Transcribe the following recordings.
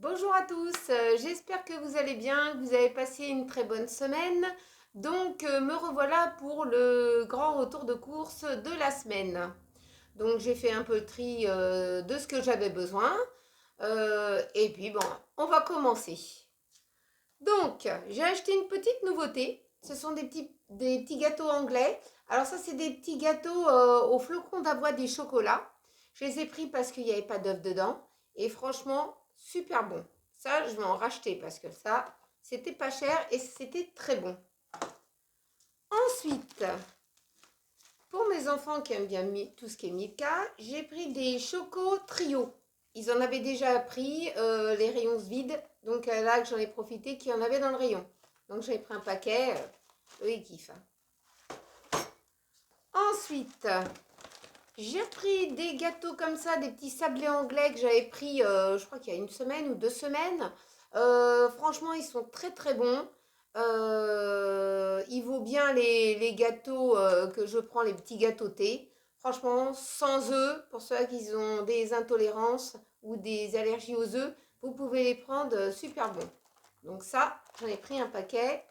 Bonjour à tous, j'espère que vous allez bien, que vous avez passé une très bonne semaine. Donc me revoilà pour le grand retour de course de la semaine. Donc j'ai fait un peu le tri de ce que j'avais besoin. Et puis bon, on va commencer. Donc j'ai acheté une petite nouveauté. Ce sont des petits gâteaux anglais. Alors ça c'est des petits gâteaux au flocon d'avoine et chocolat. Je les ai pris parce qu'il n'y avait pas d'œuf dedans. Et franchement, super bon. Ça, je vais en racheter parce que ça, c'était pas cher et c'était très bon. Ensuite, pour mes enfants qui aiment bien tout ce qui est Milka, j'ai pris des chocos trio. Ils en avaient déjà pris, les rayons se vident. Donc là, j'en ai profité qu'il y en avait dans le rayon. Donc j'avais pris un paquet. Eux, ils kiffent. Ensuite, j'ai pris des gâteaux comme ça, des petits sablés anglais que j'avais pris, je crois qu'il y a une semaine ou 2 semaines. Franchement, ils sont très très bons. Il vaut bien les gâteaux que je prends, les petits gâteaux thé. Franchement, sans œufs, pour ceux qui ont des intolérances ou des allergies aux œufs, vous pouvez les prendre super bons. Donc ça, j'en ai pris un paquet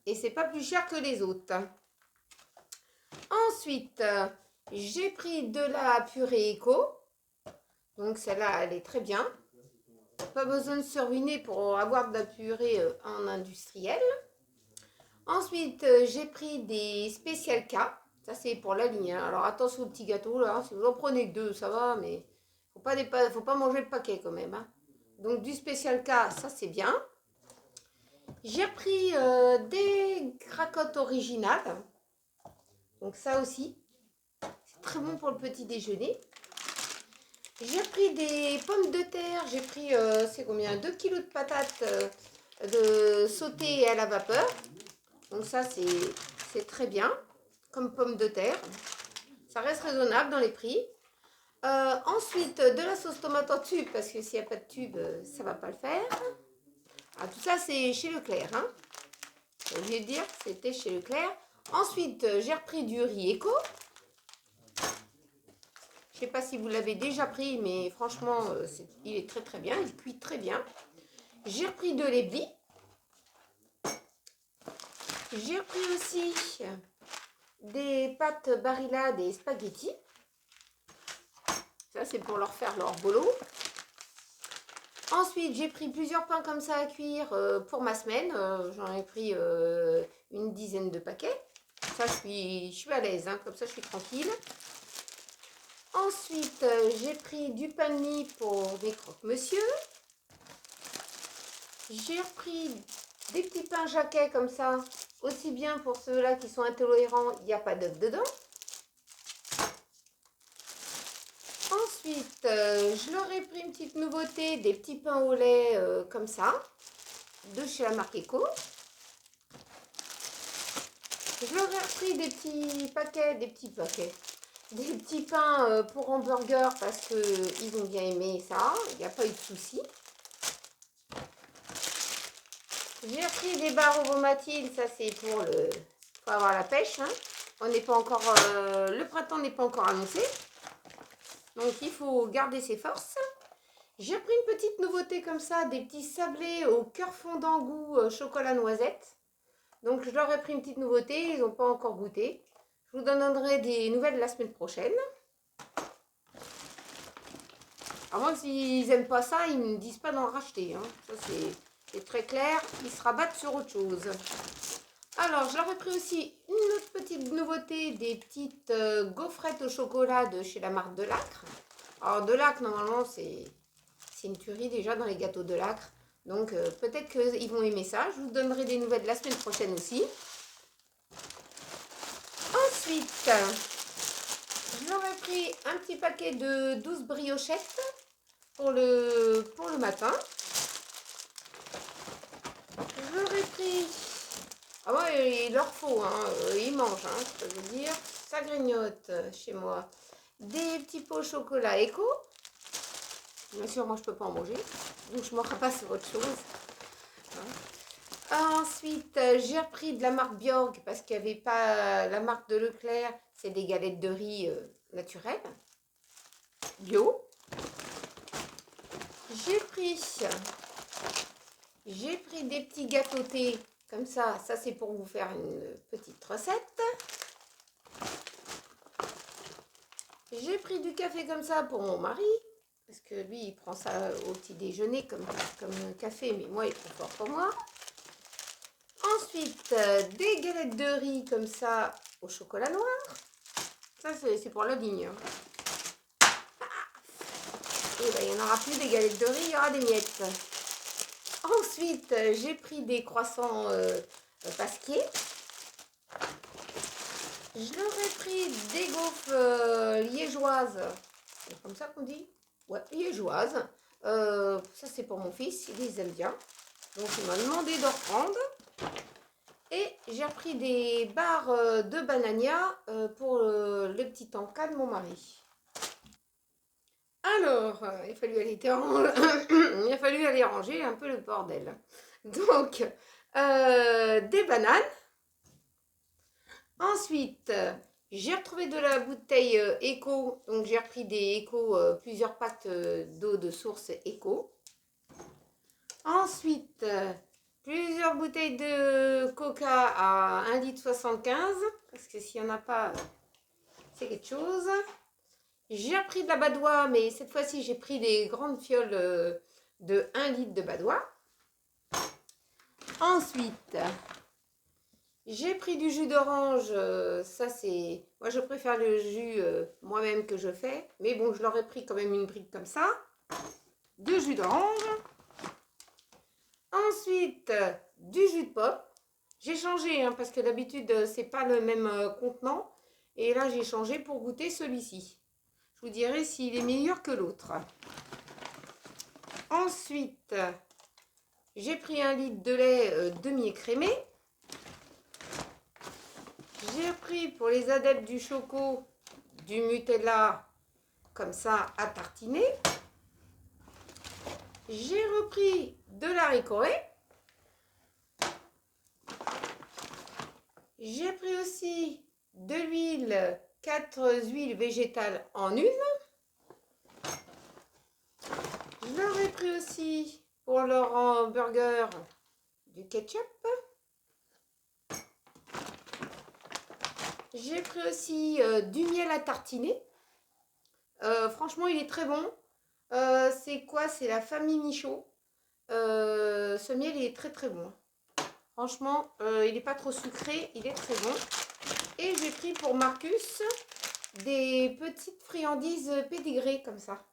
et c'est pas plus cher que les autres. Ensuite, j'ai pris de la purée éco. Donc celle-là, elle est très bien. Pas besoin de se ruiner pour avoir de la purée en industriel. Ensuite, j'ai pris des Special K. Ça, c'est pour la ligne. Alors attention aux petits gâteaux, là. Si vous en prenez que deux, ça va, mais faut pas manger le paquet quand même, hein. Donc du Special K, ça c'est bien. J'ai pris des cracottes originales. Donc ça aussi, c'est très bon pour le petit déjeuner. J'ai pris des pommes de terre, j'ai pris, c'est combien 2 kilos de patates de sautées à la vapeur. Donc ça, c'est très bien comme pommes de terre. Ça reste raisonnable dans les prix. Ensuite, de la sauce tomate en tube, parce que s'il n'y a pas de tube, ça ne va pas le faire. Ah, tout ça, c'est chez Leclerc. Hein. J'ai oublié de dire, c'était chez Leclerc. Ensuite, j'ai repris du riz éco. Je ne sais pas si vous l'avez déjà pris, mais franchement, il est très très bien. Il cuit très bien. J'ai repris de l'éblis. J'ai repris aussi des pâtes Barilla, des spaghettis. Ça, c'est pour leur faire leur bolo. Ensuite, j'ai pris plusieurs pains comme ça à cuire pour ma semaine. J'en ai pris une dizaine de paquets. Ça, je suis à l'aise, hein, comme ça, je suis tranquille. Ensuite, j'ai pris du pain de mie pour mes croque-monsieur. J'ai repris des petits pains jaquets comme ça, aussi bien pour ceux-là qui sont intolérants, il n'y a pas d'œuf dedans. Ensuite, je leur ai pris une petite nouveauté, des petits pains au lait comme ça, de chez la marque Eco. Je leur ai repris des petits paquets, des petits pains pour hamburger parce qu'ils ont bien aimé ça, il n'y a pas eu de souci. J'ai pris des barres au vomatile, ça c'est pour avoir la pêche. Hein. On n'est pas encore, le printemps n'est pas encore annoncé, donc il faut garder ses forces. J'ai pris une petite nouveauté comme ça, des petits sablés au cœur fondant goût chocolat noisette. Donc je leur ai pris une petite nouveauté, ils n'ont pas encore goûté. Je vous donnerai des nouvelles la semaine prochaine. À moins que s'ils n'aiment pas ça, ils ne me disent pas d'en racheter. Hein. Ça c'est très clair, ils se rabattent sur autre chose. Alors, je leur ai pris aussi une autre petite nouveauté, des petites gaufrettes au chocolat de chez la marque Delacre. Alors, Delacre, normalement, c'est une tuerie déjà dans les gâteaux Delacre. Donc, peut-être qu'ils vont aimer ça. Je vous donnerai des nouvelles la semaine prochaine aussi. Ensuite, je leur ai pris un petit paquet de 12 briochettes pour le matin. Je leur ai pris... Ah ouais, il leur faut, hein. Ils mangent, hein, je peux vous dire. Ça grignote chez moi. Des petits pots au chocolat éco. Bien sûr, moi, je ne peux pas en manger. Donc, je ne mangerai pas sur autre chose. Hein. Ensuite, j'ai repris de la marque Bjorg parce qu'il n'y avait pas la marque de Leclerc. C'est des galettes de riz naturelles, bio. J'ai pris des petits gâteautés comme ça. Ça, c'est pour vous faire une petite recette. J'ai pris du café comme ça pour mon mari. Parce que lui, il prend ça au petit déjeuner comme un café. Mais moi, il prend fort pour moi. Ensuite, des galettes de riz comme ça au chocolat noir. Ça, c'est pour la ligne. Et ben, il n'y en aura plus des galettes de riz, il y aura des miettes. Ensuite, j'ai pris des croissants pasquiers. Je leur ai pris des gaufres liégeoises. C'est comme ça qu'on dit? Ouais, liégeoises. Ça, c'est pour mon fils, il les aime bien. Donc, il m'a demandé de reprendre. Et j'ai repris des barres de Banania pour le petit encas de mon mari. Alors, il a fallu aller ranger un peu le bordel. Donc, des bananes. Ensuite, j'ai retrouvé de la bouteille Eco. Donc, j'ai repris des Eco, plusieurs packs d'eau de source Eco. Ensuite, plusieurs bouteilles de Coca à 1,75 litre. Parce que s'il n'y en a pas, c'est quelque chose. J'ai repris de la Badois, mais cette fois-ci, j'ai pris des grandes fioles de 1 litre de Badois. Ensuite, j'ai pris du jus d'orange. Ça, c'est... Moi, je préfère le jus moi-même que je fais. Mais bon, je leur ai pris quand même une brique comme ça. De jus d'orange. Ensuite, du jus de pomme. J'ai changé, hein, parce que d'habitude, c'est pas le même contenant. Et là, j'ai changé pour goûter celui-ci. Je vous dirai s'il est meilleur que l'autre. Ensuite, j'ai pris 1 litre de lait demi-écrémé. J'ai pris pour les adeptes du choco du Nutella comme ça à tartiner. J'ai repris de l'haricot. J'ai pris aussi de l'huile, 4 huiles végétales en une. Je leur ai pris aussi pour leur hamburger du ketchup. J'ai pris aussi du miel à tartiner. Franchement, il est très bon. C'est quoi? C'est la famille Michaud. Ce miel il est très très bon. Franchement, il n'est pas trop sucré, il est très bon. Et j'ai pris pour Marcus des petites friandises pédigrées comme ça.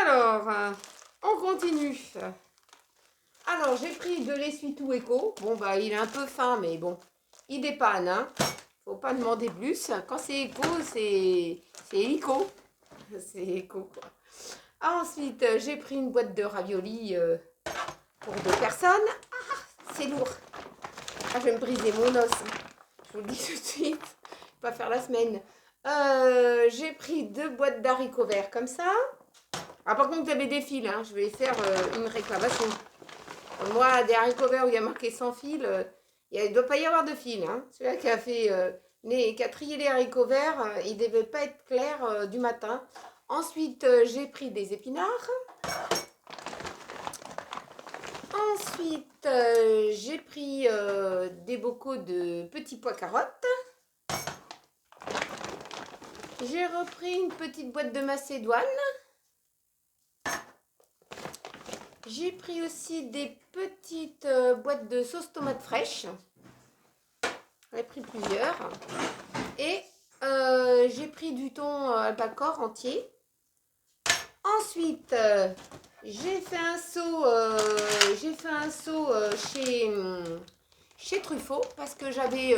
Alors, on continue. Alors, j'ai pris de l'essuie-tout Eco. Bon, bah, il est un peu fin, mais bon, il dépanne, hein. Faut pas demander plus. Quand c'est Eco, c'est Eco. C'est Eco, quoi. Ensuite, j'ai pris une boîte de raviolis pour 2 personnes. Ah, c'est lourd. Ah, je vais me briser mon os. Je vous le dis tout de suite. Je vais pas faire la semaine. J'ai pris 2 boîtes d'haricots verts comme ça. Ah, par contre, il y avait des fils. Hein. Je vais faire une réclamation. Moi, des haricots verts où il y a marqué sans fil, il ne doit pas y avoir de fil. Hein. Celui-là qui a fait qui a trié les haricots verts, il ne devait pas être clair du matin. Ensuite, j'ai pris des épinards. Ensuite, j'ai pris des bocaux de petits pois carottes. J'ai repris une petite boîte de macédoine. J'ai pris aussi des petites boîtes de sauce tomate fraîche. J'en ai pris plusieurs. Et j'ai pris du thon albacore entier. Ensuite, j'ai fait un saut chez Truffaut parce que j'avais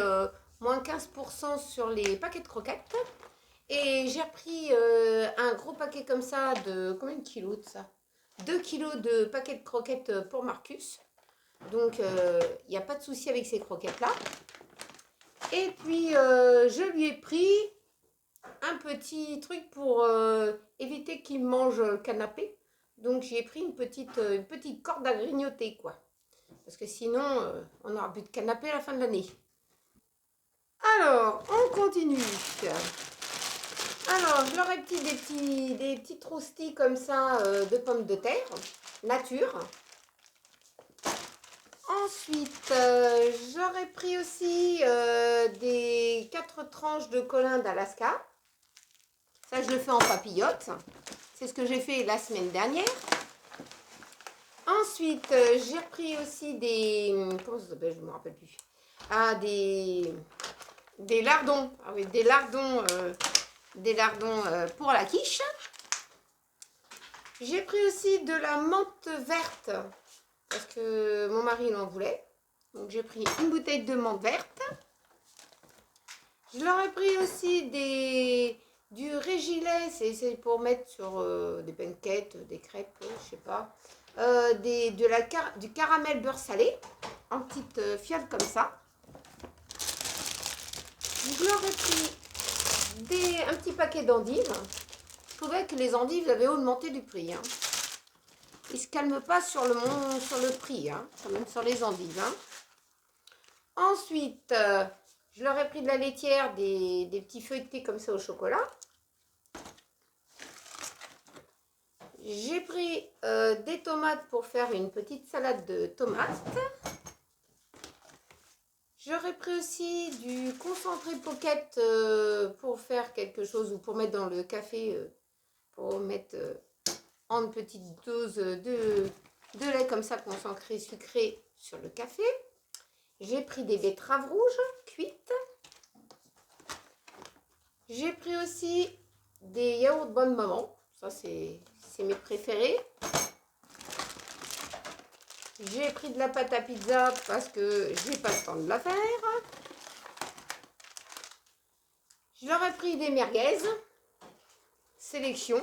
moins 15% sur les paquets de croquettes. Et j'ai repris un gros paquet comme ça de... Combien de kilos de ça? 2 kilos de paquets de croquettes pour Marcus. Donc, il n'y a pas de souci avec ces croquettes-là. Et puis, je lui ai pris un petit truc pour éviter qu'il mange le canapé. Donc, j'ai pris une petite corde à grignoter, quoi. Parce que sinon, on n'aura plus de canapé à la fin de l'année. Alors, on continue. Alors, je leur ai petit des petits roustis comme ça de pommes de terre, nature. Ensuite, j'aurais pris aussi des 4 tranches de colin d'Alaska. Ça, je le fais en papillote. C'est ce que j'ai fait la semaine dernière. Ensuite, j'ai repris aussi des... Comment ça s'appelle? Je ne me rappelle plus. Ah, des lardons. Ah oui, des lardons pour la quiche. J'ai pris aussi de la menthe verte. Parce que mon mari il en voulait. Donc j'ai pris une bouteille de menthe verte. Je leur ai pris aussi du régilet. C'est pour mettre sur des pancakes, des crêpes, je sais pas. Du caramel beurre salé. En petite fiole comme ça. Je leur ai pris un petit paquet d'endives. Je trouvais que les endives avaient augmenté du prix. Hein. Ils ne se calment pas sur le prix, hein, quand même sur les endives. Hein. Ensuite, je leur ai pris de la laitière, des petits feuilletés comme ça au chocolat. J'ai pris des tomates pour faire une petite salade de tomates. J'aurais pris aussi du concentré pocket pour faire quelque chose ou pour mettre dans le café, pour mettre en petite dose de lait comme ça concentré sucré sur le café. J'ai pris des betteraves rouges cuites. J'ai pris aussi des yaourts Bonne Maman. Ça, c'est mes préférés. J'ai pris de la pâte à pizza parce que j'ai pas le temps de la faire. Je leur ai pris des merguez. Sélection.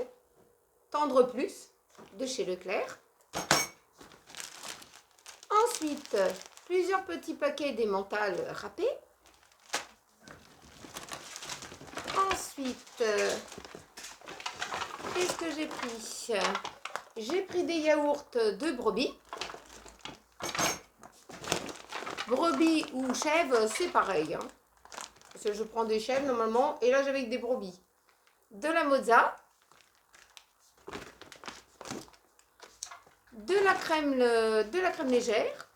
Tendre plus de chez Leclerc. Ensuite, plusieurs petits paquets d'emmental râpés. Ensuite, qu'est-ce que j'ai pris? J'ai pris des yaourts de brebis. Brebis ou chèvre, c'est pareil. Hein. Parce que je prends des chèvres normalement. Et là, j'avais des brebis. De la mozza. De la crème légère.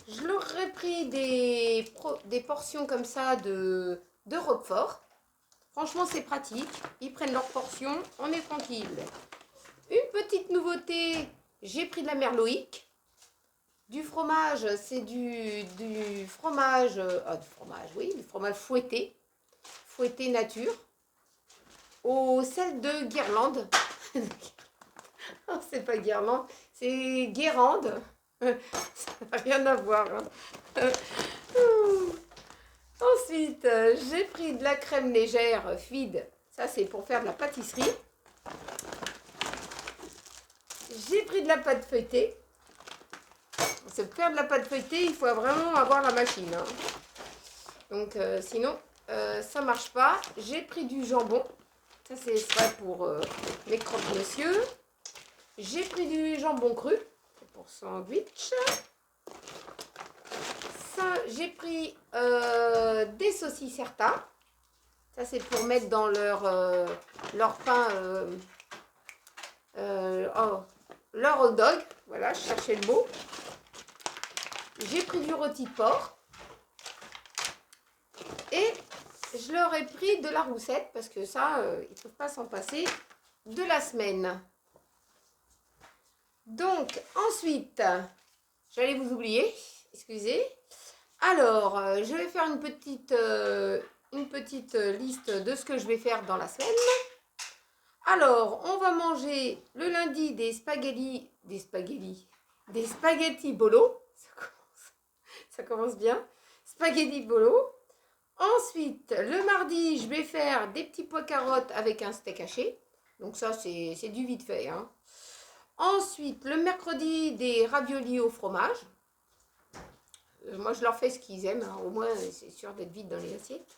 Je leur ai pris des portions comme ça de Roquefort. Franchement, c'est pratique. Ils prennent leurs portions, on est tranquille. Une petite nouveauté, j'ai pris de la merloïque. Du fromage, c'est du fromage, du fromage fouetté. Fouetté nature. Au sel de Guirlande. Oh, c'est pas Guirlande, c'est Guérande. Ça n'a rien à voir. Hein. Ensuite, j'ai pris de la crème légère fluide. Ça, c'est pour faire de la pâtisserie. J'ai pris de la pâte feuilletée. Pour faire de la pâte feuilletée, il faut vraiment avoir la machine. Hein. Donc, sinon, ça ne marche pas. J'ai pris du jambon. Ça, c'est pas pour mes croque-monsieur. J'ai pris du jambon cru pour sandwich. J'ai pris des saucisses Certa. Ça, c'est pour mettre dans leur pain, leur hot dog. Voilà, je cherchais le mot. J'ai pris du rôti de porc. Et je leur ai pris de la roussette parce que ça, ils ne peuvent pas s'en passer de la semaine. Donc, ensuite, j'allais vous oublier, excusez. Alors, je vais faire une petite liste de ce que je vais faire dans la semaine. Alors, on va manger le lundi des spaghettis bolo. Ça commence bien. Spaghetti bolo. Ensuite, le mardi, je vais faire des petits pois carottes avec un steak haché. Donc ça, c'est du vite fait. Hein. Ensuite, le mercredi, des raviolis au fromage. Moi, je leur fais ce qu'ils aiment. Hein. Au moins, c'est sûr d'être vite dans les assiettes.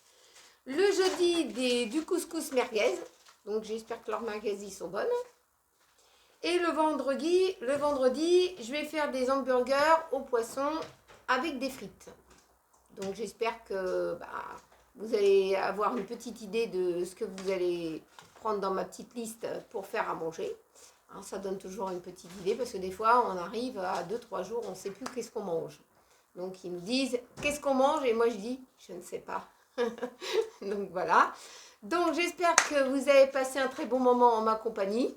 Le jeudi, du couscous merguez. Donc, j'espère que leurs merguez y sont bonnes. Et le vendredi, je vais faire des hamburgers au poisson avec des frites. Donc, j'espère que vous allez avoir une petite idée de ce que vous allez prendre dans ma petite liste pour faire à manger. Hein, ça donne toujours une petite idée parce que des fois, on arrive à 2-3 jours, on ne sait plus qu'est-ce qu'on mange. Donc, ils nous disent, qu'est-ce qu'on mange? Et moi, je dis, je ne sais pas. Donc, voilà. Donc, j'espère que vous avez passé un très bon moment en ma compagnie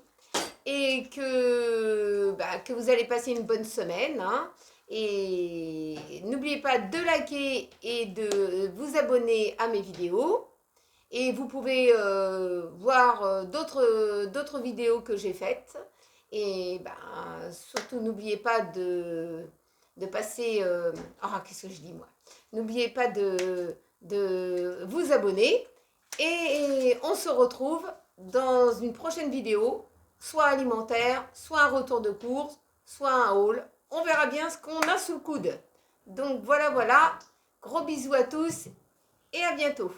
et que vous allez passer une bonne semaine. Hein. Et n'oubliez pas de liker et de vous abonner à mes vidéos. Et vous pouvez voir d'autres vidéos que j'ai faites. Et surtout, n'oubliez pas de passer... qu'est-ce que je dis moi? N'oubliez pas de vous abonner. Et on se retrouve dans une prochaine vidéo, soit alimentaire, soit un retour de course, soit un haul. On verra bien ce qu'on a sous le coude. Donc voilà. Gros bisous à tous et à bientôt.